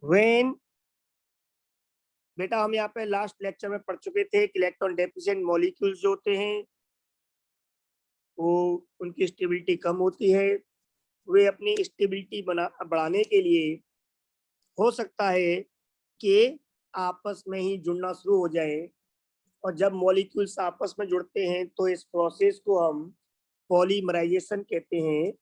When, बेटा हम यहाँ पे लास्ट लेक्चर में पढ़ चुके थे कि इलेक्ट्रॉन डेफिशिएंट मॉलिक्यूल्स जो होते हैं वो उनकी स्टेबिलिटी कम होती है। वे अपनी स्टेबिलिटी बढ़ाने के लिए हो सकता है कि आपस में ही जुड़ना शुरू हो जाए, और जब मॉलिक्यूल्स आपस में जुड़ते हैं तो इस प्रोसेस को हम पॉलीमराइजेशन कहते हैं,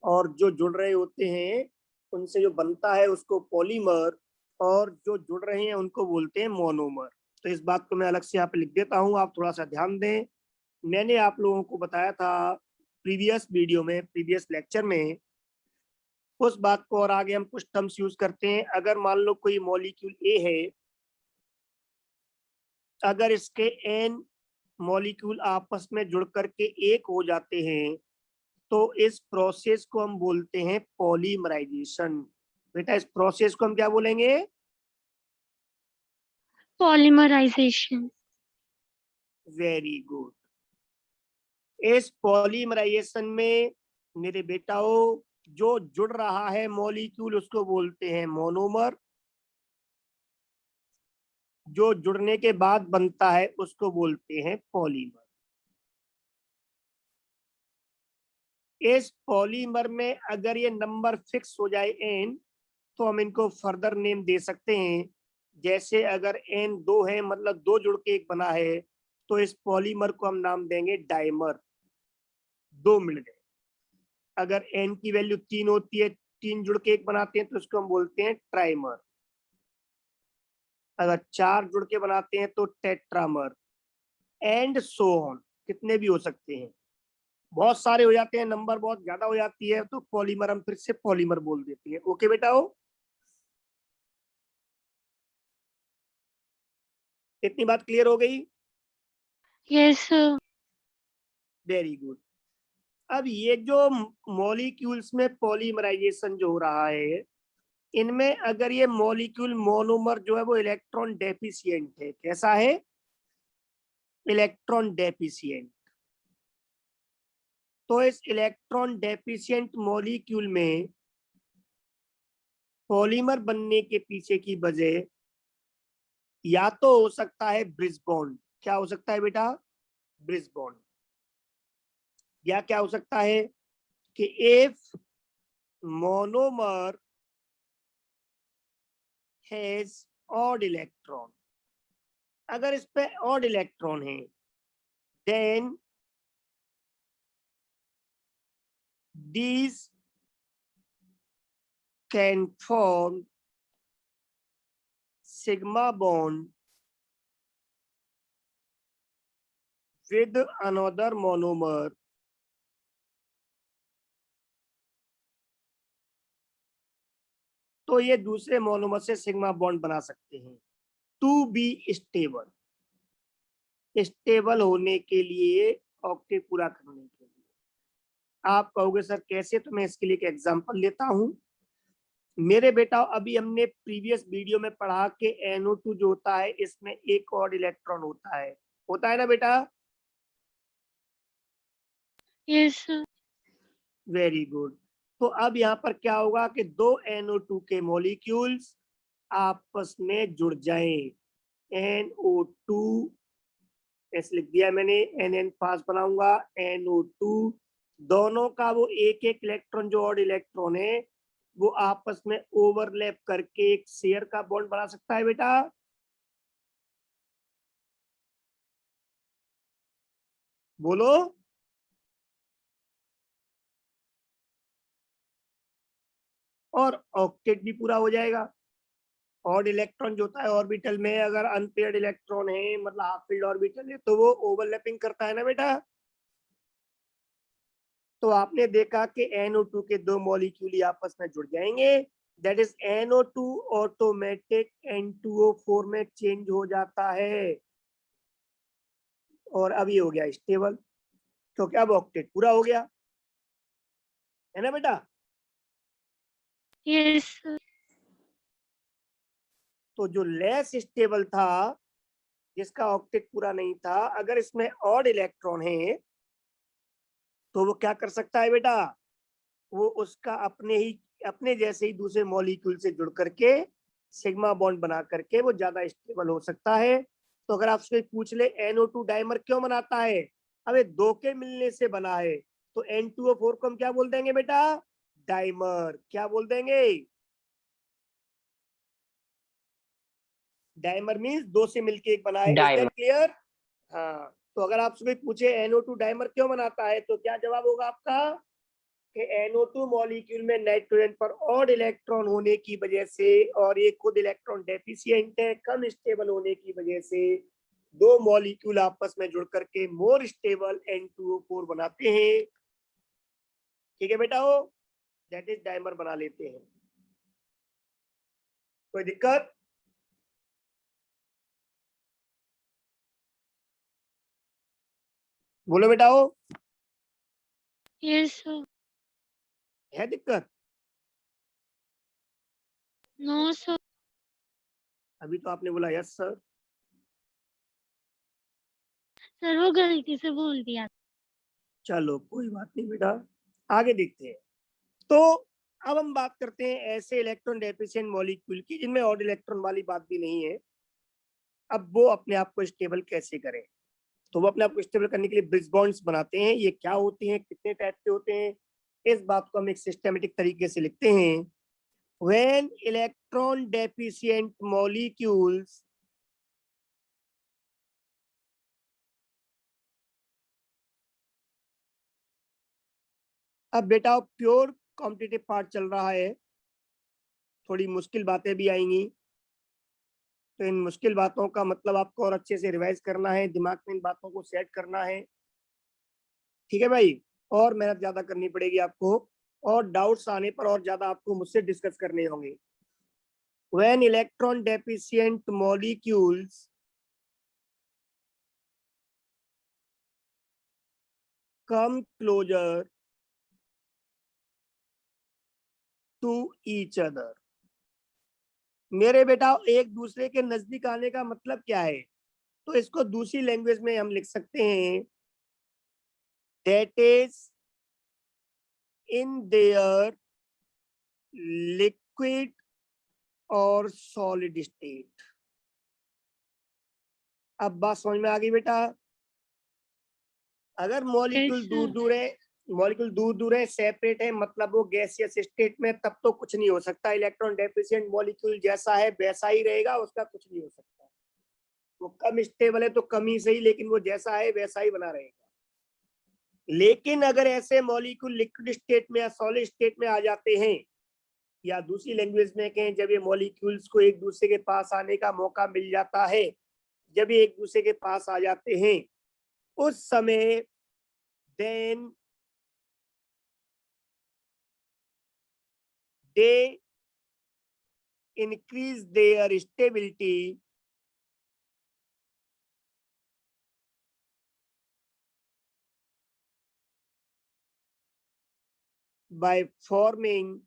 और जो जुड़ रहे होते हैं उनसे जो बनता है उसको पॉलीमर, और जो जुड़ रहे हैं उनको बोलते हैं मोनोमर। तो इस बात को मैं अलग से यहाँ पे लिख देता हूँ, आप थोड़ा सा ध्यान दें। मैंने आप लोगों को बताया था प्रीवियस वीडियो में, प्रीवियस लेक्चर में उस बात को, और आगे हम कुछ टर्म्स यूज करते हैं। अगर मान लो कोई मॉलिक्यूल ए है, अगर इसके एन मॉलिक्यूल आपस में जुड़ करके एक हो जाते हैं तो इस प्रोसेस को हम बोलते हैं पॉलीमराइजेशन। बेटा इस प्रोसेस को हम क्या बोलेंगे? पॉलीमराइजेशन। Very good. इस पॉलीमराइजेशन में मेरे बेटाओं जो जुड़ रहा है मॉलिक्यूल उसको बोलते हैं मोनोमर, जो जुड़ने के बाद बनता है उसको बोलते हैं पॉलीमर। इस पॉलीमर में अगर ये नंबर फिक्स हो जाए n, तो हम इनको फर्दर नेम दे सकते हैं। जैसे अगर n 2 है, मतलब 2 जुड़ के एक बना है, तो इस पॉलीमर को हम नाम देंगे डाइमर, 2 मिल गए। अगर n की वैल्यू 3 होती है, 3 जुड़ के एक बनाते हैं तो इसको हम बोलते हैं ट्राइमर। अगर 4 जुड़ के बनाते हैं तो टेट्रामर, एंड सो ऑन। कितने भी हो सकते हैं, बहुत सारे हो जाते हैं, नंबर बहुत ज्यादा हो जाती है तो पॉलीमर हम फिर से पॉलीमर बोल देते हैं। ओके बेटा हो, इतनी बात क्लियर हो गई? Yes sir. Very good. अब ये जो मॉलिक्यूल्स में पॉलीमराइजेशन जो हो रहा है, इनमें अगर ये मॉलिक्यूल मोनोमर जो है वो इलेक्ट्रॉन डेफिशिएंट है। कैसा है? Electron deficient. तो इस इलेक्ट्रॉन डेफिशिएंट मॉलिक्यूल में पॉलीमर बनने के पीछे की वजह या तो हो सकता है ब्रिज बॉन्ड। क्या हो सकता है बेटा? Bridge bond. या क्या हो सकता है कि if monomer has odd electron, अगर इस पे ऑड इलेक्ट्रॉन है, then these can form sigma bond with another monomer तो ये दूसरे मोनोमर से सिग्मा बॉन्ड बना सकते हैं। टू बी स्टेबल, स्टेबल होने के लिए, ऑक्टेव पूरा करने के लिए। आप कहोगे सर कैसे, तो मैं इसके लिए एक एग्जांपल लेता हूं। मेरे बेटा अभी हमने प्रीवियस वीडियो में पढ़ा कि NO2 जो होता है इसमें एक और इलेक्ट्रॉन होता है ना बेटा? Yes sir. Very good. तो अब यहाँ पर क्या होगा कि दो NO2 के मॉलिक्यूल्स आपस में जुड़ जाएं। NO2 ऐसे लिख दिया मैंने, NN पास बनाऊंगा, NO2 दोनों का वो एक एक इलेक्ट्रॉन जो और इलेक्ट्रॉन है वो आपस में ओवरलैप करके एक शेयर का बॉन्ड बना सकता है बेटा। बोलो। और ऑक्टेट भी पूरा हो जाएगा। ऑड इलेक्ट्रॉन जो होता है ऑर्बिटल में, अगर अनपेयर्ड इलेक्ट्रॉन है, मतलब हाफ फील्ड ऑर्बिटल है, तो वो ओवरलैपिंग करता है ना बेटा। तो आपने देखा कि NO2 के दो मॉलिक्यूल आपस में जुड़ जाएंगे, that is NO2 automatic N2O4 में चेंज हो जाता है, और अब ये हो गया स्टेबल, क्योंकि अब ऑक्टेट पूरा हो गया, है ना बेटा? Yes sir. तो जो लेस स्टेबल था, जिसका ऑक्टेट पूरा नहीं था, अगर इसमें ऑड इलेक्ट्रॉन है तो वो क्या कर सकता है बेटा? वो उसका अपने जैसे ही दूसरे मॉलिक्यूल से जुड़ करके सिग्मा बॉन्ड बना करके वो ज्यादा स्टेबल हो सकता है। तो अगर आपसे पूछ ले NO2 डाइमर क्यों बनाता है, अब ये दो के मिलने से बना है, तो N2O4 को हम क्या बोल देंगे बेटा, डाइमर। क्या बोल देंगे, डाइमर मींस दो से मिलके एक बना है। Is that dimer. क्लियर? हाँ, तो अगर आपसे कोई पूछे NO2 डाइमर क्यों बनाता है, तो क्या जवाब होगा आपका कि NO2 मॉलिक्यूल में नाइट्रोजन पर ऑड इलेक्ट्रॉन होने की वजह से और ये खुद इलेक्ट्रॉन डेफिशिएंट है, कम स्टेबल होने की वजह से दो मॉलिक्यूल आपस में जुड़ करके मोर स्टेबल N2O4 बनाते हैं। ठीक है बेटा, हो दैट इज डाइमर बना लेते हैं। कोई दिक्कत? बोलो बेटा, हो Yes, sir. है दिक्कत? No, sir. अभी तो आपने बोला यस सर। सर वो गलती से बोल दिया। चलो कोई बात नहीं बेटा, आगे देखते हैं। तो अब हम बात करते हैं ऐसे इलेक्ट्रॉन डेफिशिएंट मॉलिक्यूल की जिनमें ऑड इलेक्ट्रॉन वाली बात भी नहीं है। अब वो अपने आप को स्टेबल कैसे करें, तो वो अपने आप को स्टेबल करने के लिए ब्रिज बॉन्ड्स बनाते हैं। ये क्या होते हैं, कितने टाइप के होते हैं, इस बात को हम एक सिस्टमेटिक तरीके से लिखते हैं। व्हेन इलेक्ट्रॉन डेफिशिएंट मॉलिक्यूल्स अब बेटा प्योर कॉम्पिटिटिव पार्ट चल रहा है, थोड़ी मुश्किल बातें भी आएंगी, तो इन मुश्किल बातों का मतलब आपको और अच्छे से रिवाइज करना है, दिमाग में इन बातों को सेट करना है। ठीक है भाई, और मेहनत ज्यादा करनी पड़ेगी आपको, और डाउट्स आने पर और ज्यादा आपको मुझसे डिस्कस करने होंगे। When electron deficient molecules come closer to each other, मेरे बेटा एक दूसरे के नजदीक आने का मतलब क्या है, तो इसको दूसरी लैंग्वेज में हम लिख सकते हैं, that is in their liquid और सॉलिड स्टेट। अब बात समझ में आ गई बेटा? अगर Yes, मॉलिक्यूल दूर sir. दूर है, मॉलिक्यूल दूर दूर है, सेपरेट है, मतलब वो गैसियस स्टेट में, तब तो कुछ नहीं हो सकता। इलेक्ट्रॉन डेफिशिएंट मॉलिक्यूल जैसा है वैसा ही रहेगा, उसका कुछ नहीं हो सकता। वो कम स्टेबल है तो कम ही सही, लेकिन वो जैसा है वैसा ही बना रहेगा। लेकिन अगर ऐसे मॉलिक्यूल लिक्विड स्टेट में या सॉलिड स्टेट में आ जाते हैं, या दूसरी लैंग्वेज में कहें, जब ये मॉलिक्यूल्स को एक दूसरे के पास आने का मौका मिल जाता है, जब ये एक दूसरे के पास आ जाते हैं, उस समय then they increase their stability by forming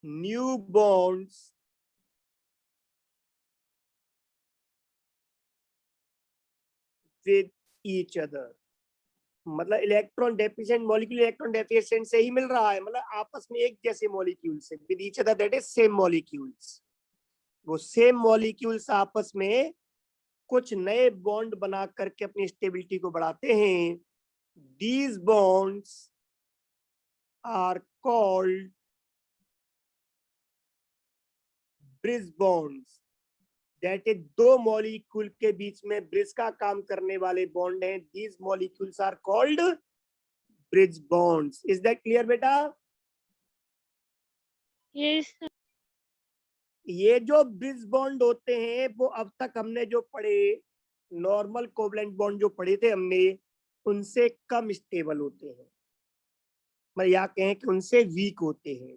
new bonds with each other। मतलब electron deficient molecule electron deficient से ही मिल रहा है, मतलब आपस में एक जैसे मॉलिक्यूल्स है, with each other, that is same molecules. वो सेम मॉलिक्यूल्स आपस में कुछ नए बॉन्ड बना करके अपनी स्टेबिलिटी को बढ़ाते हैं। These bonds are called bridge bonds. That is दो मॉलिक्यूल के बीच में ब्रिज का काम करने वाले बॉन्ड हैं। These molecules are called bridge bonds. Is that clear बेटा? Yes, sir. ये जो ब्रिज बॉन्ड होते हैं वो अब तक हमने जो पढ़े, नॉर्मल कोवलेंट बॉन्ड जो पढ़े थे हमने, उनसे कम स्टेबल होते हैं, मैं या कहें कि उनसे वीक होते हैं।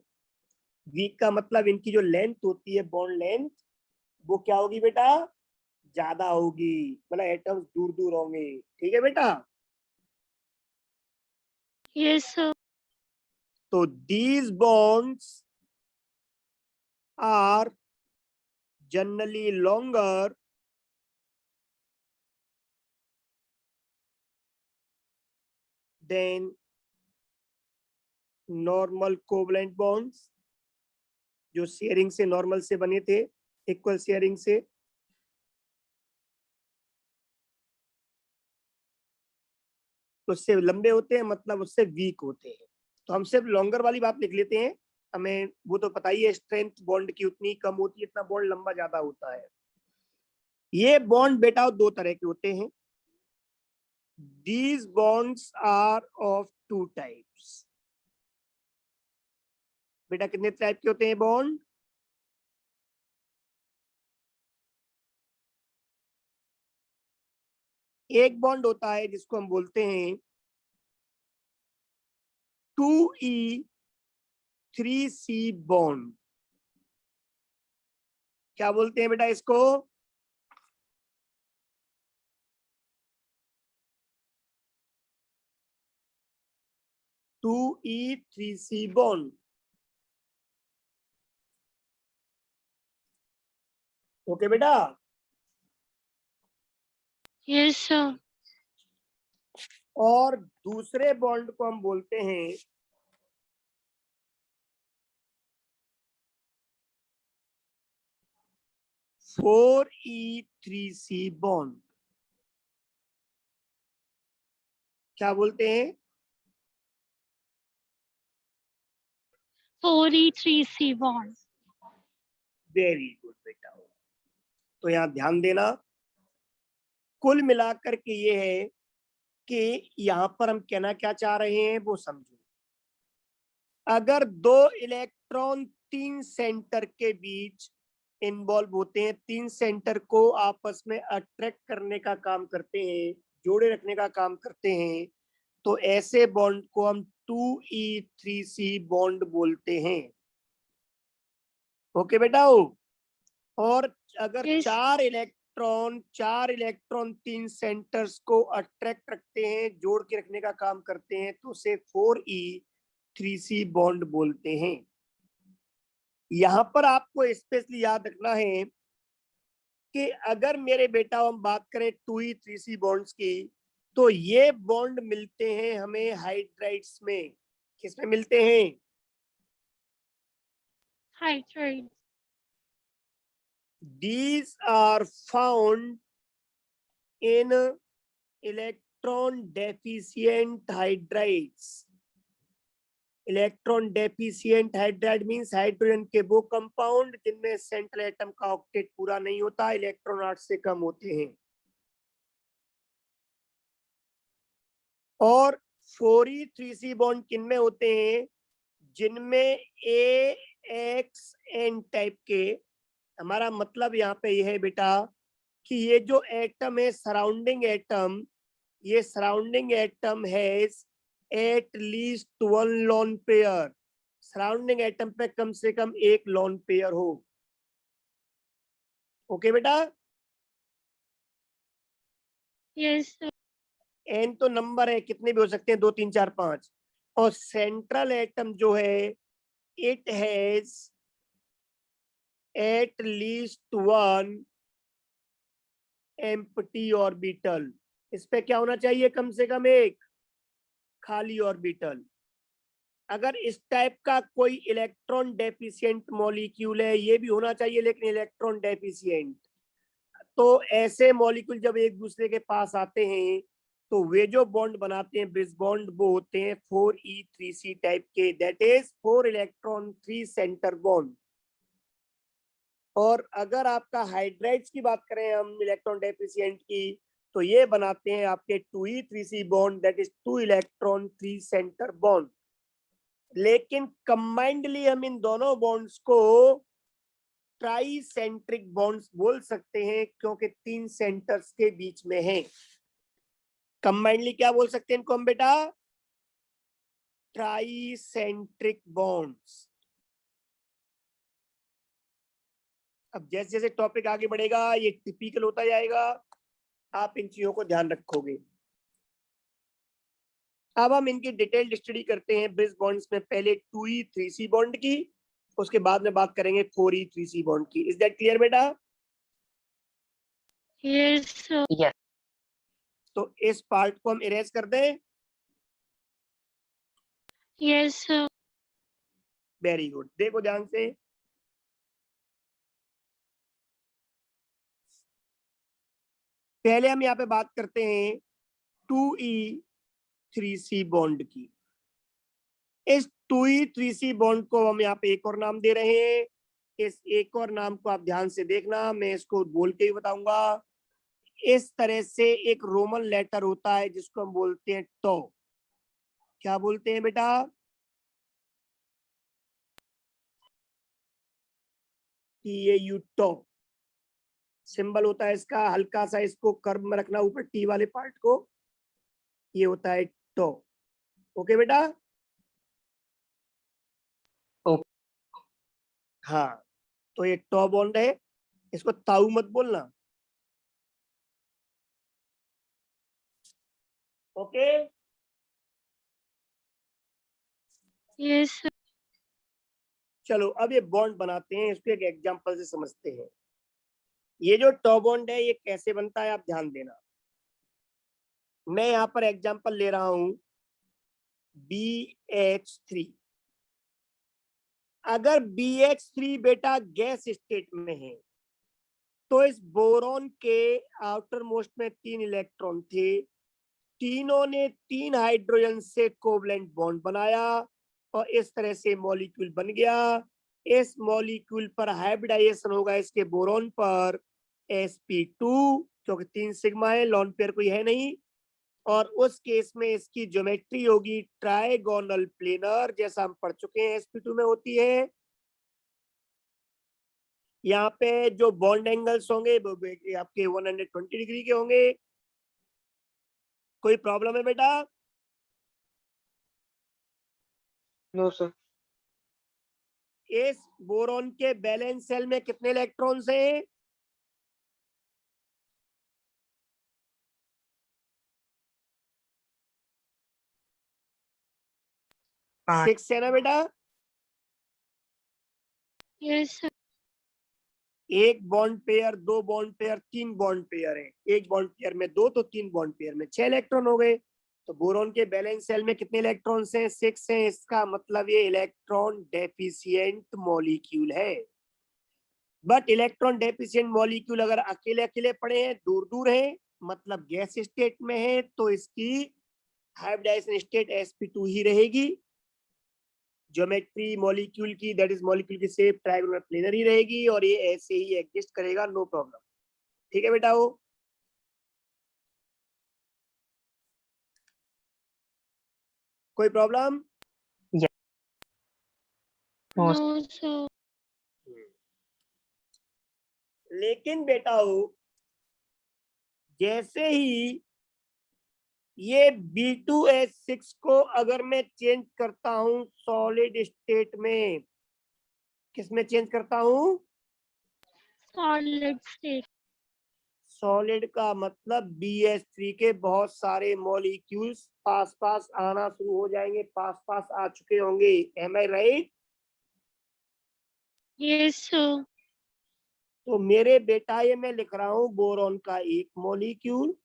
वीक का मतलब इनकी जो लेंथ होती है, बॉन्ड लेंथ, वो क्या होगी बेटा, ज्यादा होगी, मतलब एटम्स दूर दूर होंगे। ठीक है बेटा? Yes, sir. तो these bonds are generally longer than normal covalent bonds। जो शेयरिंग से नॉर्मल से बने थे, इक्वल शेयरिंग से, तो उससे लंबे होते हैं, मतलब उससे वीक होते हैं। तो हम सिर्फ लॉन्गर वाली बात लिख लेते हैं, हमें वो तो पता ही है स्ट्रेंथ बॉन्ड की उतनी कम होती है, इतना बॉन्ड लंबा ज्यादा होता है। ये बॉन्ड बेटा दो तरह के होते हैं। These bonds are of two types. बेटा कितने टाइप के होते हैं बॉन्ड? एक बॉन्ड होता है जिसको हम बोलते हैं 2E3C बॉन्ड। क्या बोलते हैं बेटा इसको? Two E3C bond. ओके बेटा। Yes sir. और दूसरे बॉन्ड को हम बोलते हैं 4E3C बॉन्ड। क्या बोलते हैं? 4E3C bond. वेरी गुड बेटा। तो यहाँ ध्यान देना, कुल मिलाकर के ये है कि यहाँ पर हम कहना क्या चाह रहे हैं वो समझो। अगर दो इलेक्ट्रॉन तीन सेंटर के बीच इन्वॉल्व होते हैं, तीन सेंटर को आपस में अट्रैक्ट करने का काम करते हैं, जोड़े रखने का काम करते हैं, तो ऐसे बॉन्ड को हम 2E3C बॉन्ड बोलते हैं। ओके बेटा। और अगर Yes. चार इलेक्ट्रॉन तीन सेंटर्स को अट्रैक्ट रखते हैं, जोड़ के रखने का काम करते हैं, तो उसे 4E3C बॉन्ड बोलते हैं। यहां पर आपको स्पेशली याद रखना है कि अगर मेरे बेटा हम बात करें 2E3C बॉन्ड्स की, तो ये बॉन्ड मिलते हैं हमें हाइड्राइड्स में। किसमें मिलते हैं? Hydrate. These are found in electron deficient hydrides. Electron deficient hydride means hydrogen के वो कंपाउंड जिनमें सेंट्रल एटम का ऑक्टेट पूरा नहीं होता, इलेक्ट्रॉन 8 से कम होते हैं। और 4E3C बॉन्ड किनमें होते हैं? जिनमें AXN टाइप के। हमारा मतलब यहाँ पे यह है बेटा कि ये जो एटम है सराउंडिंग एटम, ये surrounding atom has at least one lone pair. Surrounding atom पे कम से कम एक लोन पेयर हो। ओके बेटा। Yes. एन तो नंबर है, कितने भी हो सकते हैं, 2 3 4 5। और सेंट्रल एटम जो है it has at least one empty orbital. इस पे क्या होना चाहिए? कम से कम एक खाली ऑर्बिटल। अगर इस टाइप का कोई इलेक्ट्रॉन डेफिशिएंट मॉलिक्यूल है, ये भी होना चाहिए लेकिन इलेक्ट्रॉन डेफिशिएंट, तो ऐसे मॉलिक्यूल जब एक दूसरे के पास आते हैं तो वे जो बॉन्ड बनाते हैं ब्रिज बॉन्ड, वो होते हैं 4E3C टाइप के, that is 4 electron 3 centre bond. और अगर आपका हाइड्राइड्स की बात करें हम इलेक्ट्रॉन डेफिशिएंट की, तो ये बनाते हैं आपके 2E3C bond, that is 2 electron 3 centre bond. लेकिन कंबाइंडली हम इन दोनों बॉन्ड्स को ट्राइसेंट्रिक बॉन्ड्स बोल सकते हैं, क्योंकि 3 सेंटर्स के बीच में है। कंबाइंडली क्या बोल सकते हैं इनको हम बेटा? ट्राइसेंट्रिक बॉन्ड्स। अब जैसे जैसे टॉपिक आगे बढ़ेगा ये टिपिकल होता जाएगा, आप इन चीजों को ध्यान रखोगे। अब हम इनकी डिटेल्ड स्टडी करते हैं ब्रिज बॉन्ड्स में। पहले 2E3C बॉन्ड की, उसके बाद में बात करेंगे 4E3C बॉन्ड की। इज दैट क्लियर बेटा? Yes. Yes. तो इस पार्ट को हम इरेज कर दें। Yes. Very good. देखो ध्यान से, पहले हम यहाँ पे बात करते हैं 2E3C बॉन्ड की। इस 2E3C बॉन्ड को हम यहाँ पे एक और नाम दे रहे हैं। इस एक और नाम को आप ध्यान से देखना, मैं इसको बोल के ही बताऊंगा। इस तरह से एक रोमन लेटर होता है जिसको हम बोलते हैं टो। क्या बोलते हैं बेटा? TAU, टो सिंबल होता है इसका। हल्का सा इसको कर्व में रखना ऊपर टी वाले पार्ट को, ये होता है टो। ओके बेटा? हाँ, तो ये टो बॉन्ड है, इसको ताऊ मत बोलना। ओके? Yes, sir. चलो अब ये बॉन्ड बनाते हैं, इसको एक एग्जांपल से समझते हैं। ये जो टो बॉन्ड है ये कैसे बनता है आप ध्यान देना। मैं यहाँ पर एग्जांपल ले रहा हूं BH3। अगर BH3 बेटा गैस स्टेट में है तो इस बोरॉन के आउटर मोस्ट में 3 इलेक्ट्रॉन थे, तीनों ने 3 हाइड्रोजन से कोवलेंट बॉन्ड बनाया और इस तरह से मॉलिक्यूल बन गया। इस मॉलिक्यूल पर हाइब्रिडाइजेशन होगा इसके बोरॉन पर sp2, क्योंकि 3 सिग्मा है, लॉन पेयर कोई है नहीं, और उस केस में इसकी ज्योमेट्री होगी ट्राइगोनल प्लेनर, जैसा हम पढ़ चुके हैं sp2 में होती है। यहाँ पे जो बॉन्ड एंगल्स होंगे वो आपके 120 डिग्री के होंगे। कोई प्रॉब्लम है बेटा? No sir. इस बोरॉन के बैलेंस सेल में कितने इलेक्ट्रॉन्स हैं? 6 है ना बेटा? Yes, sir. एक bond pair, 2 bond pair, 3 bond pair है। एक बॉन्ड पेयर में 2 तो 3 बॉन्ड पेयर में 6 इलेक्ट्रॉन हो गए। तो बोरॉन के बैलेंस सेल में कितने इलेक्ट्रॉन्स हैं? 6 हैं। इसका मतलब ये इलेक्ट्रॉन डेफिशिएंट मॉलिक्यूल है। बट इलेक्ट्रॉन डेफिशिएंट मॉलिक्यूल अगर अकेले अकेले पड़े हैं, दूर दूर है, मतलब गैस स्टेट में है, तो इसकी हाइब्रिडाइजेशन स्टेट sp2 ही रहेगी। ज्योमेट्री मॉलिक्यूल की, दैट इज मॉलिक्यूल की शेप ट्रायंगुलर प्लेनर ही रहेगी और ये ऐसे ही एग्जिस्ट करेगा, नो प्रॉब्लम। ठीक है बेटा? वो कोई प्रॉब्लम? No, sir. लेकिन बेटा वो जैसे ही ये B2H6 को अगर मैं चेंज करता हूं सॉलिड स्टेट में, किस में चेंज करता हूं? Solid state. सॉलिड का मतलब BH3 के बहुत सारे मॉलिक्यूल्स पास पास आना शुरू हो जाएंगे, पास पास आ चुके होंगे। एम आई राइट? Yes, sir. तो मेरे बेटा ये मैं लिख रहा हूं बोरॉन का एक मॉलिक्यूल,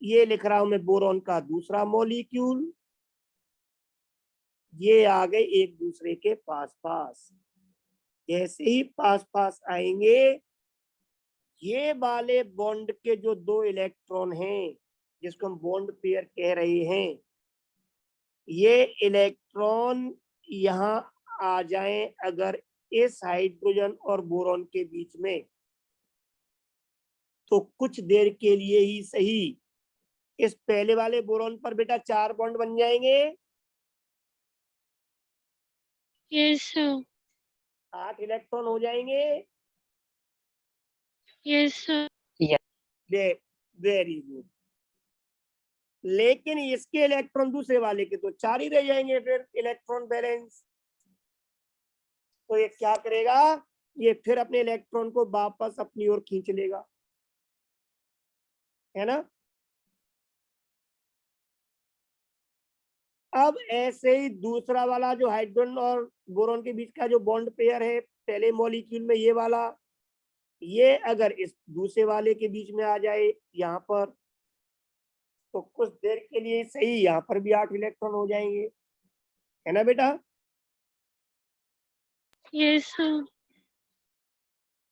ये लिख रहा हूं मैं बोरॉन का दूसरा मॉलिक्यूल, ये आ गए एक दूसरे के पास पास। जैसे ही पास पास आएंगे, ये वाले बॉन्ड के जो 2 इलेक्ट्रॉन हैं जिसको हम बॉन्ड पेयर कह रहे हैं, ये इलेक्ट्रॉन यहाँ आ जाएं अगर इस हाइड्रोजन और बोरॉन के बीच में, तो कुछ देर के लिए ही सही इस पहले वाले बोरॉन पर बेटा 4 बॉन्ड बन जाएंगे। Yes, sir. 8 इलेक्ट्रॉन हो जाएंगे। Yes, sir. Very good. लेकिन इसके इलेक्ट्रॉन दूसरे वाले के तो 4 ही रह जाएंगे फिर इलेक्ट्रॉन बैलेंस। तो ये क्या करेगा? ये फिर अपने इलेक्ट्रॉन को वापस अपनी ओर खींच लेगा, है ना? अब ऐसे ही दूसरा वाला जो हाइड्रोजन और बोरॉन के बीच का जो बॉन्ड पेयर है पहले मॉलिक्यूल में, ये वाला, ये अगर इस दूसरे वाले के बीच में आ जाए यहाँ पर, तो कुछ देर के लिए सही यहाँ पर भी 8 इलेक्ट्रॉन हो जाएंगे, है ना बेटा? Yes, sir.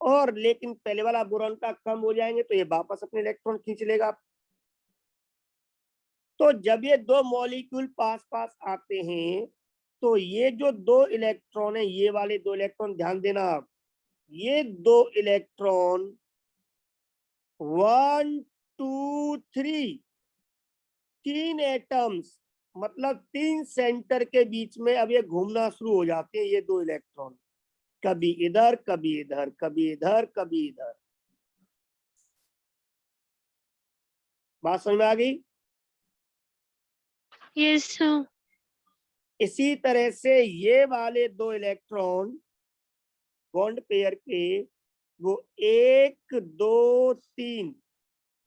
और लेकिन पहले वाला बोरॉन का कम हो जाएंगे तो ये वापस अपने इलेक्ट्रॉन खींच लेगा। तो जब ये दो मॉलिक्यूल पास पास आते हैं तो ये जो दो इलेक्ट्रॉन है, ये वाले दो इलेक्ट्रॉन, ध्यान देना आप, ये दो इलेक्ट्रॉन 1 2 3 तीन एटम्स मतलब 3 सेंटर के बीच में अब ये घूमना शुरू हो जाते हैं, ये दो इलेक्ट्रॉन, कभी इधर कभी इधर, कभी इधर कभी इधर। बात समझ में आ गई? Yes, sir. इसी तरह से ये वाले दो इलेक्ट्रॉन बॉन्ड पेयर के वो 1 2 3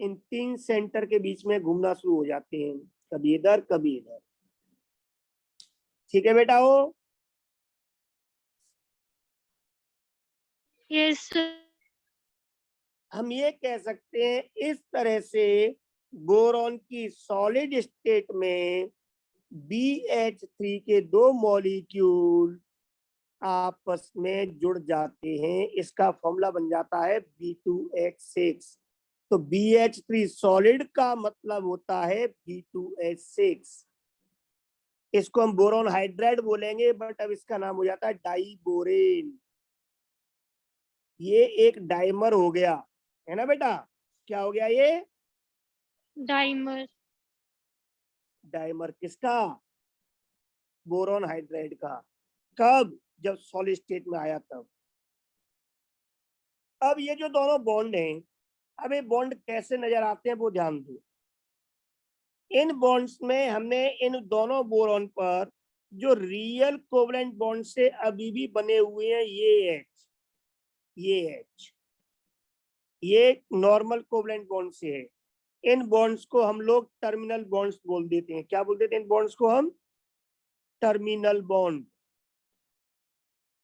इन 3 सेंटर के बीच में घूमना शुरू हो जाते हैं, कभी इधर कभी इधर। ठीक है बेटा? हो Yes, sir. हम ये कह सकते हैं इस तरह से बोरॉन की सॉलिड स्टेट में BH3 के दो मॉलिक्यूल आपस में जुड़ जाते हैं। इसका फॉर्मूला बन जाता है B2H6। तो BH3 सॉलिड का मतलब होता है B2H6। इसको हम बोरॉन हाइड्राइड बोलेंगे, बट अब इसका नाम हो जाता है डाइबोरेन। ये एक डाइमर हो गया, है ना बेटा? क्या हो गया ये? Dimer. डाइमर किसका? बोरॉन हाइड्राइड का। कब? जब सॉलिड स्टेट में आया तब। अब ये जो दोनों बॉन्ड हैं, अब ये बॉन्ड कैसे नजर आते हैं वो ध्यान दो। इन बॉन्ड्स में हमने इन दोनों बोरॉन पर जो रियल कोवलेंट बॉन्ड से अभी भी बने हुए हैं, ये H, ये नॉर्मल कोवलेंट बॉन्ड से है। इन बॉन्ड्स को हम लोग टर्मिनल बॉन्ड्स बोल देते हैं। क्या बोल देते हैं इन बॉन्ड्स को हम? Terminal bond.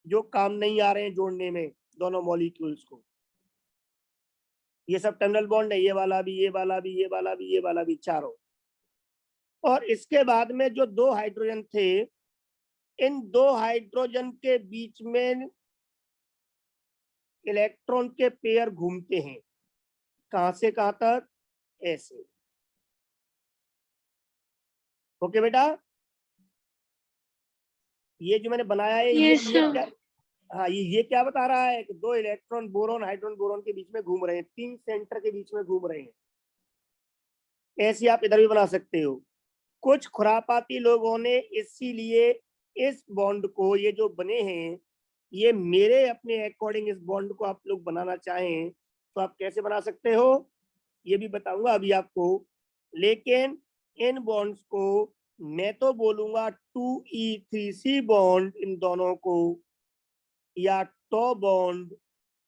जो काम नहीं आ रहे हैं जोड़ने में दोनों मॉलिक्यूल्स को, ये सब टर्मिनल बॉन्ड है। ये वाला भी, ये वाला भी, ये वाला भी, ये वाला भी, चारों। और इसके बाद में जो दो हाइड्रोजन थे, इन दो हाइड्रोजन के बीच में इलेक्ट्रॉन के पेयर घूमते हैं। कहां से कहां तक? ऐसे। ओके बेटा? ये जो मैंने बनाया है Yes, ये sir. क्या? हाँ, ये क्या बता रहा है कि दो इलेक्ट्रॉन बोरॉन हाइड्रोजन बोरॉन के बीच में घूम रहे हैं, 3 सेंटर के बीच में घूम रहे हैं। ऐसे आप इधर भी बना सकते हो। कुछ खुरापाती लोगों ने इसीलिए इस बॉन्ड को, ये जो बने हैं, ये मेरे अपने अकॉर्डिंग इस बॉन्ड को आप लोग बनाना चाहें तो आप कैसे बना सकते हो ये भी बताऊंगा अभी आपको। लेकिन इन बॉन्ड्स को मैं तो बोलूंगा 2E3C बॉन्ड इन दोनों को, या टो बॉन्ड,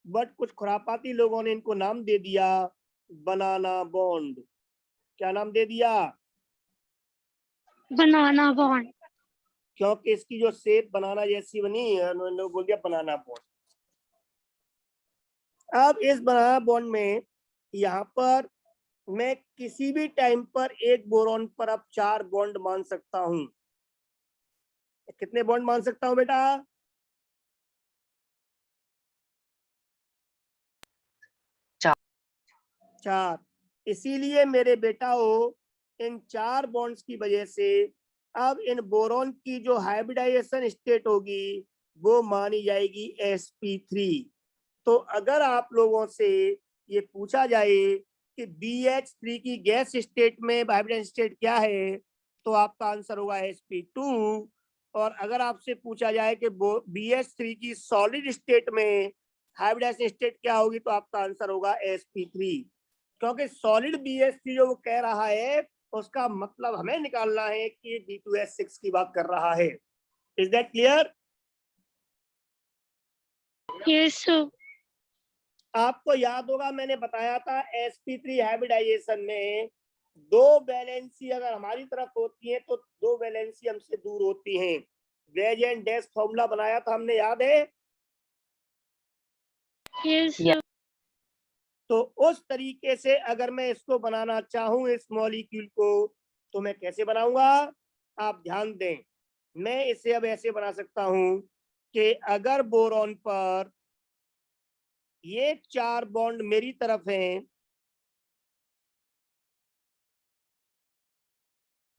बट कुछ खुरापाती लोगों ने इनको नाम दे दिया बनाना बॉन्ड। क्या नाम दे दिया? Banana bond. क्योंकि इसकी जो शेप बनाना जैसी बनी है, उन्होंने बोल दिया बनाना बॉन्ड। अब इस बनाना बॉन्ड में यहाँ पर मैं किसी भी टाइम पर एक बोरॉन पर अब 4 बॉन्ड मान सकता हूं। कितने बॉन्ड मान सकता हूं बेटा? 4। इसीलिए मेरे बेटाओ, इन 4 बॉन्ड्स की वजह से अब इन बोरॉन की जो हाइब्रिडाइजेशन स्टेट होगी वो मानी जाएगी sp3। तो अगर आप लोगों से ये पूछा जाए कि BH3 की गैस स्टेट में हाइब्रिडाइजेशन स्टेट क्या है, तो आपका आंसर होगा sp2। और अगर आपसे पूछा जाए कि BH3 की सॉलिड स्टेट में हाइब्रिडाइजेशन स्टेट क्या होगी, तो आपका आंसर होगा sp3। क्योंकि सॉलिड BH3 जो वो कह रहा है उसका मतलब हमें निकालना है कि B2H6 की बात कर रहा है। Is that clear? Yes, sir. आपको याद होगा मैंने बताया था sp3 हाइब्रिडाइजेशन में 2 वैलेंसी अगर हमारी तरफ होती है तो 2 वैलेंसी हमसे दूर होती हैं। वेज एंड डैश फॉर्मूला बनाया था हमने, याद है? Yes, sir. तो उस तरीके से अगर मैं इसको बनाना चाहूं इस मॉलिक्यूल को, तो मैं कैसे बनाऊंगा? आप ध्यान दें, मैं इसे अब ऐसे बना सकता हूं कि अगर बोरॉन पर ये 4 बॉन्ड मेरी तरफ हैं,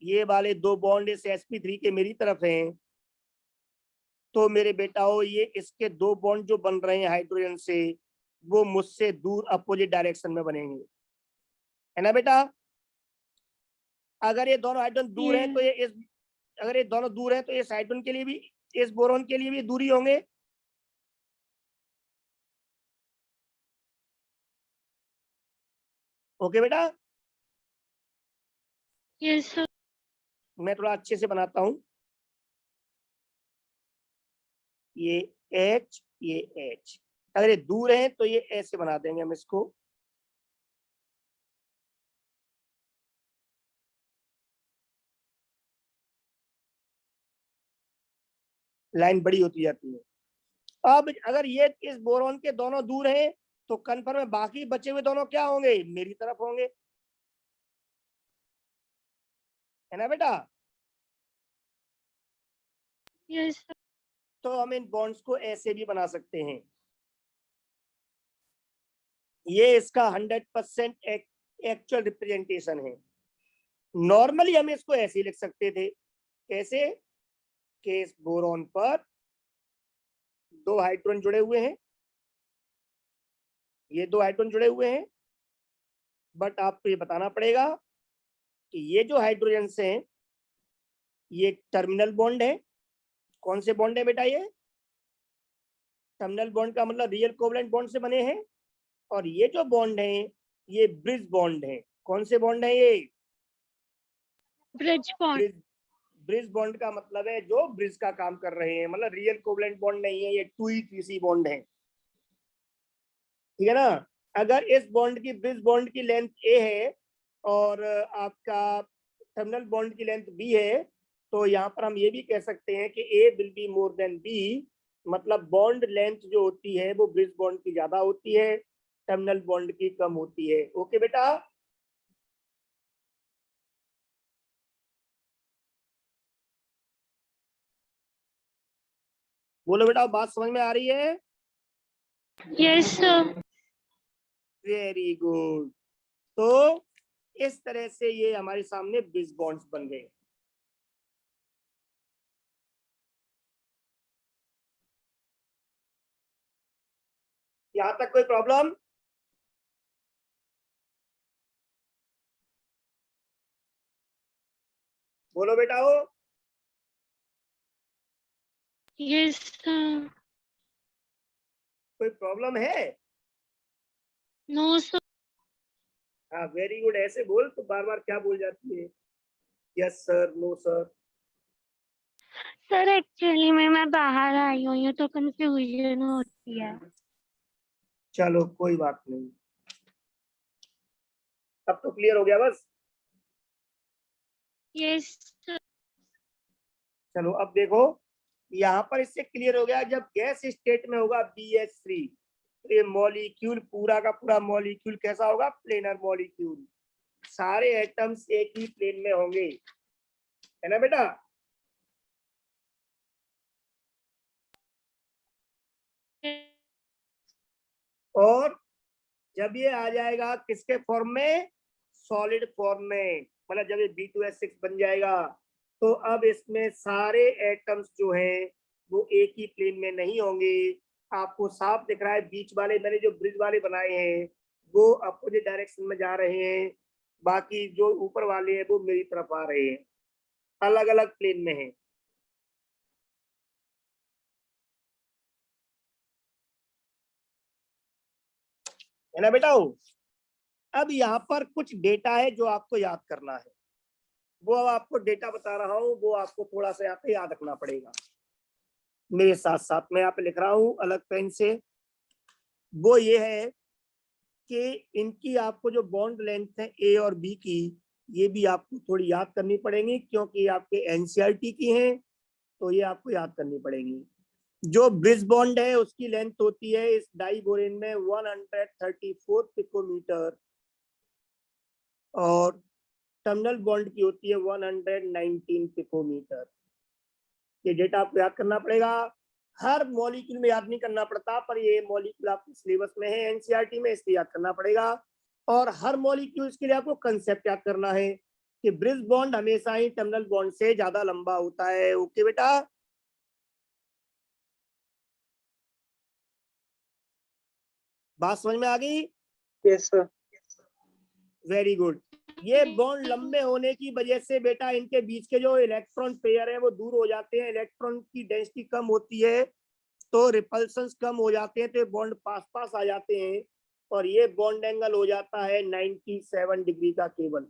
ये वाले 2 बॉन्ड इस sp3 के मेरी तरफ हैं, तो मेरे बेटाओ ये इसके 2 बॉन्ड जो बन रहे हैं हाइड्रोजन से, वो मुझसे दूर अपोजिट डायरेक्शन में बनेंगे, है ना बेटा। अगर ये दोनों हाइड्रोजन दूर हैं तो ये इस, अगर ये दोनों दूर हैं तो इस हाइड्रोजन के लिए भी, इस बोरॉन के लिए भी दूरी होंगे। ओके बेटा, Yes, sir. मैं थोड़ा अच्छे से बनाता हूं। ये H, ये H, अगर ये दूर है तो ये ऐसे बना देंगे हम इसको। लाइन बड़ी होती जाती है। अब अगर ये इस बोरॉन के दोनों दूर हैं तो कन्फर्म है बाकी बचे हुए दोनों क्या होंगे, मेरी तरफ होंगे, है ना बेटा। Yes, sir. तो हम इन बॉन्ड्स को ऐसे भी बना सकते हैं। ये इसका 100% एक्चुअल रिप्रेजेंटेशन है। नॉर्मली हम इसको ऐसे ही लिख सकते थे, कैसे, कि इस बोरॉन पर 2 हाइड्रोजन जुड़े हुए हैं, ये 2 हाइड्रोजन जुड़े हुए हैं, बट आपको ये बताना पड़ेगा कि ये जो हाइड्रोजन हैं ये टर्मिनल बॉन्ड है। कौन से बॉन्ड है बेटा, ये टर्मिनल बॉन्ड का मतलब रियल कोवलेंट बॉन्ड से बने हैं, और ये जो बॉन्ड है ये ब्रिज बॉन्ड है। कौन से बॉन्ड है ये, Bridge bond. Bridge, bridge bond का मतलब है जो ब्रिज का काम कर रहे हैं, मतलब रियल कोवलेंट बॉन्ड नहीं है, ये 2E3C बॉन्ड है, ठीक है ना। अगर इस बॉन्ड की, ब्रिज बॉन्ड की लेंथ ए है और आपका टर्मिनल बॉन्ड की लेंथ बी है, तो यहाँ पर हम ये भी कह सकते हैं कि A will be more than B, मतलब बॉन्ड लेंथ जो होती है वो ब्रिज बॉन्ड की ज्यादा होती है, टर्मिनल बॉन्ड की कम होती है। ओके बेटा, बोलो बेटा, बात समझ में आ रही है। Yes, sir. Very good. तो इस तरह से ये हमारे सामने ब्रिज बॉन्ड्स बन गए। यहां तक कोई प्रॉब्लम, बोलो बेटा हो। Yes, sir. कोई प्रॉब्लम है? No, sir. हाँ वेरी गुड, ऐसे बोल, तो बार बार क्या बोल जाती है, yes sir, no sir. Sir actually मैं बाहर आई हुई हूँ तो कंफ्यूजन होती है। चलो कोई बात नहीं, अब तो क्लियर हो गया बस। Yes sir. चलो अब देखो, यहाँ पर इससे क्लियर हो गया, जब गैस स्टेट में होगा BH3 तो ये मॉलिक्यूल पूरा का पूरा मॉलिक्यूल कैसा होगा, प्लेनर मॉलिक्यूल, सारे एटम्स एक ही प्लेन में होंगे, है ना बेटा। और जब ये आ जाएगा किसके फॉर्म में, सॉलिड फॉर्म में, मतलब जब ये B2H6 बन जाएगा, तो अब इसमें सारे एटम्स जो हैं वो एक ही प्लेन में नहीं होंगे। आपको साफ दिख रहा है, बीच वाले मैंने जो ब्रिज वाले बनाए हैं वो अपोजिट डायरेक्शन में जा रहे हैं, बाकी जो ऊपर वाले हैं वो मेरी तरफ आ रहे हैं, अलग अलग प्लेन में है। है ना बेटा। अब यहाँ पर कुछ डेटा है जो आपको याद करना है, वो अब आपको डेटा बता रहा हूँ, वो आपको थोड़ा सा यहाँ पे याद रखना पड़ेगा। मेरे साथ साथ मैं यहाँ पे लिख रहा हूँ अलग पेन से। वो ये है कि इनकी आपको जो बॉन्ड लेंथ है ए और बी की, ये भी आपको थोड़ी याद करनी पड़ेगी, क्योंकि आपके एनसीईआरटी की हैं, तो ये आपको याद करनी पड़ेगी। जो ब्रिज बॉन्ड है उसकी लेंथ होती है इस डाइबोरेन में 134 पिकोमीटर, और टर्मिनल बॉन्ड की होती है 119 पिकोमीटर। ये डेटा आपको याद करना पड़ेगा। हर मॉलिक्यूल में याद नहीं करना पड़ता, पर ये मॉलिक्यूल आपके सिलेबस में है एनसीईआरटी में, इसलिए याद करना पड़ेगा। और हर मॉलिक्यूल्स के लिए आपको कंसेप्ट याद करना है कि ब्रिज बॉन्ड हमेशा ही टर्मिनल बॉन्ड से ज्यादा लंबा होता है। ओके बेटा, बात समझ में आ गई? Yes sir. Very good. ये बॉन्ड लंबे होने की वजह से बेटा इनके बीच के जो इलेक्ट्रॉन पेयर है वो दूर हो जाते हैं, इलेक्ट्रॉन की डेंसिटी कम होती है तो रिपल्शंस कम हो जाते हैं, तो ये बॉन्ड पास पास आ जाते हैं और ये बॉन्ड एंगल हो जाता है 97 डिग्री का केवल।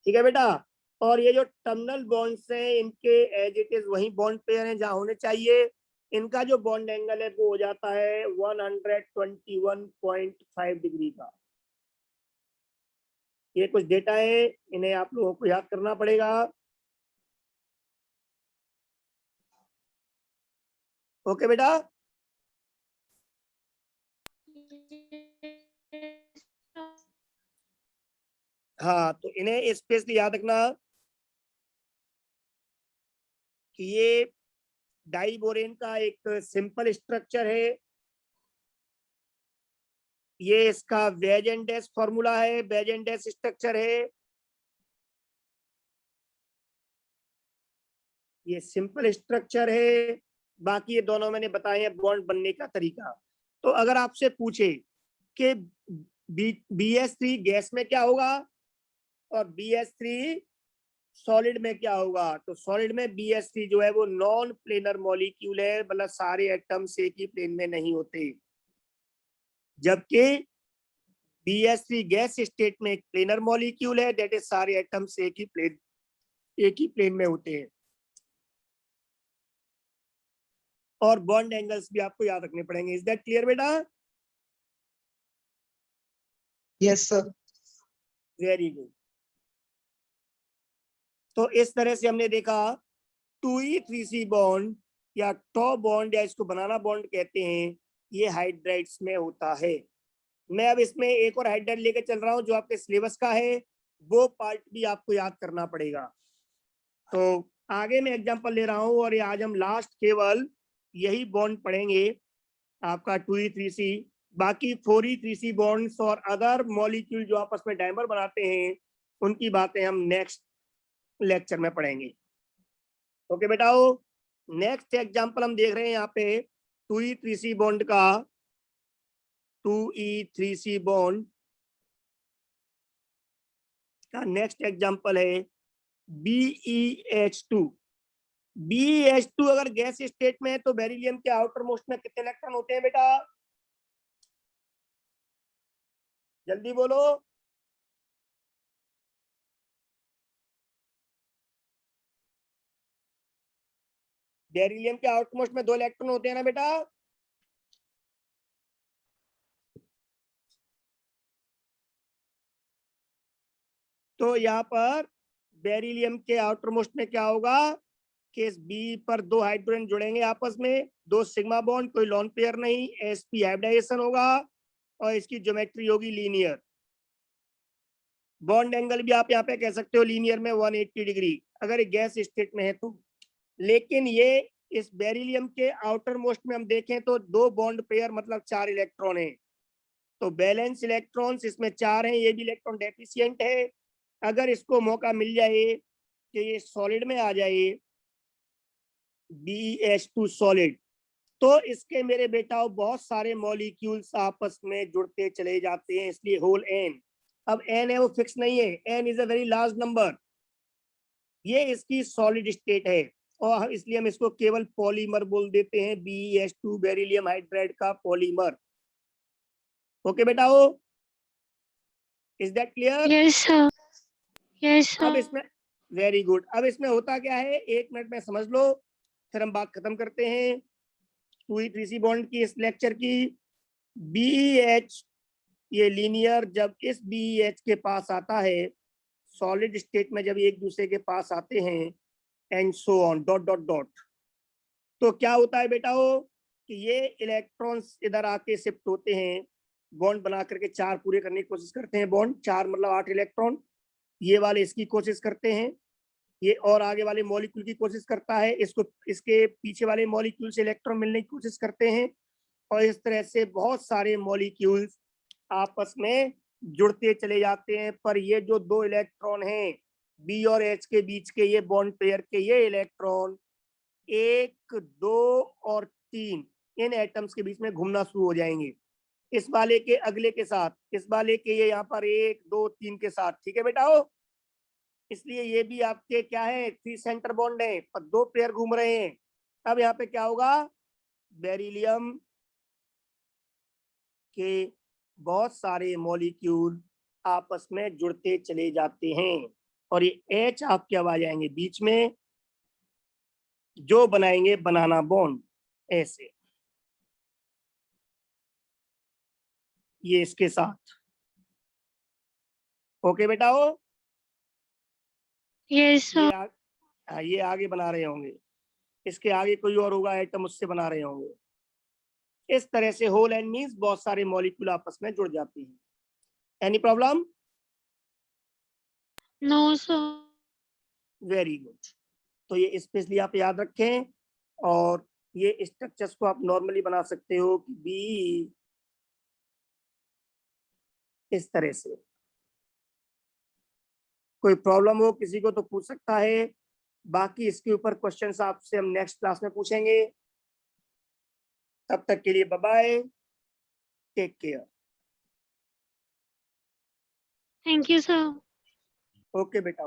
ठीक है बेटा, और ये जो टर्मिनल बॉन्ड्स हैं इनके एज इट इज वही बॉन्ड पेयर हैं जहां होने चाहिए। इनका जो बॉन्ड एंगल है वो हो जाता है 121.5 डिग्री का। ये कुछ डेटा है, इन्हें आप लोगों को याद करना पड़ेगा। ओके बेटा, हाँ तो इन्हें स्पेशली याद रखना कि ये डाइबोरेन का एक सिंपल स्ट्रक्चर है, ये इसका वेज एंड डैश फॉर्मूला है, वेज एंड डैश स्ट्रक्चर है, ये सिंपल स्ट्रक्चर है। बाकी ये दोनों मैंने बताए हैं बॉन्ड बनने का तरीका। तो अगर आपसे पूछे कि BH3 गैस में क्या होगा और BH3 सॉलिड में क्या होगा, तो सॉलिड में BH3 जो है वो नॉन प्लेनर मॉलिक्यूल है, मतलब सारे एटम्स एक ही प्लेन में नहीं होते, जबकि BH3 गैस स्टेट में एक प्लेनर मॉलिक्यूल है, दैट इज सारे एटम्स एक ही प्लेन में होते हैं। और बॉन्ड एंगल्स भी आपको याद रखने पड़ेंगे। इज दैट क्लियर बेटा? Yes sir. Very good. तो इस तरह से हमने देखा 2E3C बॉन्ड या टॉ बॉन्ड या इसको बनाना बॉन्ड कहते हैं, ये हाइड्राइड्स में होता है। मैं अब इसमें एक और हाइड्राइड लेके चल रहा हूं जो आपके सिलेबस का है, वो पार्ट भी आपको याद करना पड़ेगा। तो आगे मैं एग्जांपल ले रहा हूं और आज हम लास्ट केवल यही बॉन्ड पढ़ेंगे आपका 2E3C। बाकी 4E3C बॉन्ड्स और अदर मॉलिक्यूल जो आपस में डाइमर बनाते हैं उनकी बातें हम नेक्स्ट लेक्चर में पढ़ेंगे। ओके बेटाओ, नेक्स्ट एग्जांपल हम देख रहे हैं यहाँ पे 2E3C बॉन्ड का, 2E3C बॉन्ड का नेक्स्ट एग्जांपल है BeH2। BeH2 अगर गैस स्टेट में है तो बेरिलियम के आउटर मोस्ट में कितने इलेक्ट्रॉन होते हैं बेटा? जल्दी बोलो। बेरिलियम के आउटर मोस्ट में 2 इलेक्ट्रॉन होते हैं ना बेटा? तो यहाँ पर बेरिलियम के आउटर मोस्ट में क्या होगा, केस बी पर 2 हाइड्रोजन जुड़ेंगे आपस में, 2 सिग्मा बॉन्ड, कोई लॉन पेयर नहीं, sp हाइब्रिडाइजेशन होगा और इसकी ज्योमेट्री होगी लीनियर। बॉन्ड एंगल भी आप यहाँ पे कह सकते हो लीनियर में 180 डिग्री अगर ये गैस स्टेट में है तो। लेकिन ये इस बेरिलियम के आउटर मोस्ट में हम देखें तो 2 बॉन्ड पेयर मतलब 4 इलेक्ट्रॉन है, तो बैलेंस इलेक्ट्रॉन्स इसमें 4 हैं, ये भी इलेक्ट्रॉन डेफिशिएंट है। अगर इसको मौका मिल जाए कि ये सॉलिड में आ जाए BeH2 सॉलिड, तो इसके मेरे बेटाओ बहुत सारे मॉलिक्यूल्स आपस में जुड़ते चले जाते हैं, इसलिए होल n। अब n है वो फिक्स नहीं है, n is a very large number. ये इसकी सॉलिड स्टेट है और इसलिए हम इसको केवल पॉलीमर बोल देते हैं, BeH2 बेरिलियम हाइड्राइड का पॉलीमर। ओके बेटाओ, is that clear? Yes sir, yes अब सर। इसमें वेरी गुड, अब इसमें होता क्या है 1 मिनट में समझ लो, फिर हम बात खत्म करते हैं 2E3C बॉन्ड की इस लेक्चर की। BeH ये लीनियर जब इस BeH के पास आता है, सॉलिड स्टेट में जब एक दूसरे के पास आते हैं and so on dot dot dot, तो क्या होता है बेटाओ कि ये इलेक्ट्रॉन्स इधर आके शिफ्ट होते हैं, बॉन्ड बना करके 4 पूरे करने की कोशिश करते हैं, बॉन्ड 4 मतलब 8 इलेक्ट्रॉन, ये वाले इसकी कोशिश करते हैं ये और आगे वाले मॉलिक्यूल की कोशिश करता है, इसको इसके पीछे वाले मॉलिक्यूल से इलेक्ट्रॉन मिलने की कोशिश करते हैं, और इस तरह से बहुत सारे मॉलिक्यूल्स आपस में जुड़ते चले जाते हैं। पर ये जो दो इलेक्ट्रॉन हैं बी और एच के बीच के, ये बॉन्ड पेयर के ये इलेक्ट्रॉन 1, 2 और 3 इन एटम्स के बीच में घूमना शुरू हो जाएंगे, इस वाले के अगले के साथ, इस वाले के ये यहाँ पर 1, 2, 3 के साथ। ठीक है बेटा हो, इसलिए ये भी आपके क्या है, 3 सेंटर बॉन्ड है, पर 2 पेयर घूम रहे हैं। अब यहाँ पे क्या होगा, बेरिलियम के बहुत सारे मॉलिक्यूल आपस में जुड़ते चले जाते हैं, और ये H आपके अब आ जाएंगे बीच में, जो बनाएंगे बनाना बॉन्ड ऐसे, ये इसके साथ। ओके बेटा हो, यस ये सर। ये आगे बना रहे होंगे, इसके आगे कोई और होगा एटम, उससे बना रहे होंगे। इस तरह से होल एंड मींस बहुत सारे मॉलिक्यूल आपस में जुड़ जाते हैं। Any problem? No sir. Very good. तो ये स्पेशली आप याद रखें, और ये स्ट्रक्चर्स को आप नॉर्मली बना सकते हो कि बी इस तरह से। कोई प्रॉब्लम हो किसी को तो पूछ सकता है, बाकी इसके ऊपर क्वेश्चंस आपसे हम नेक्स्ट क्लास में पूछेंगे। तब तक के लिए bye bye, take care. Thank you sir. Okay बेटा।